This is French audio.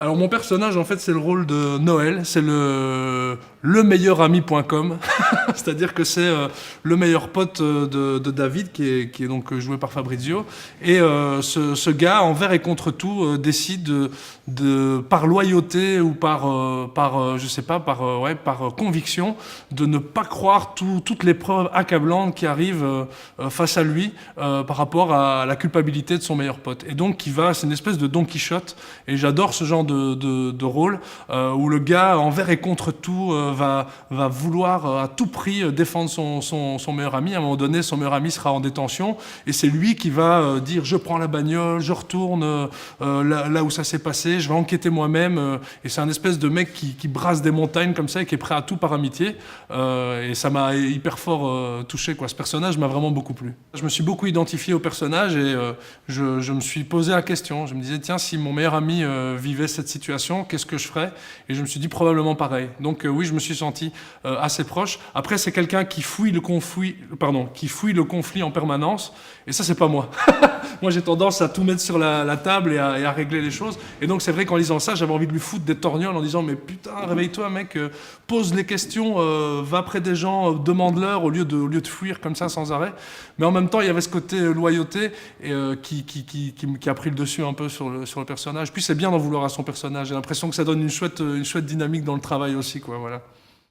Alors mon personnage en fait c'est le rôle de Noël, c'est le meilleur ami.com, c'est-à-dire que c'est le meilleur pote de David qui est donc joué par Fabrizio et ce gars envers et contre tout décide par loyauté ou par je sais pas par conviction de ne pas croire toutes les preuves accablantes qui arrivent face à lui par rapport à la culpabilité de son meilleur pote et donc c'est une espèce de Don Quichotte et j'adore ce genre de rôle où le gars envers et contre tout va vouloir à tout prix défendre son meilleur ami. À un moment donné, son meilleur ami sera en détention et c'est lui qui va dire je prends la bagnole, je retourne là où ça s'est passé, je vais enquêter moi-même. Et c'est un espèce de mec qui brasse des montagnes comme ça et qui est prêt à tout par amitié. Et ça m'a hyper fort touché, quoi. Ce personnage m'a vraiment beaucoup plu. Je me suis beaucoup identifié au personnage et je me suis posé la question. Je me disais, tiens, si mon meilleur ami vivait cette situation, qu'est-ce que je ferais? Et je me suis dit probablement pareil. Donc oui, je me suis senti assez proche. Après, c'est quelqu'un qui fouille le conflit en permanence. Et ça, c'est pas moi. Moi, j'ai tendance à tout mettre sur la table et à régler les choses. Et donc, c'est vrai qu'en lisant ça, j'avais envie de lui foutre des torgnoles en disant, mais putain, réveille-toi, mec, pose les questions, va près des gens, demande-leur au lieu de fuir comme ça sans arrêt. Mais en même temps, il y avait ce côté loyauté qui a pris le dessus un peu sur le personnage. Puis c'est bien d'en vouloir à son personnage. J'ai l'impression que ça donne une chouette dynamique dans le travail aussi, quoi, voilà.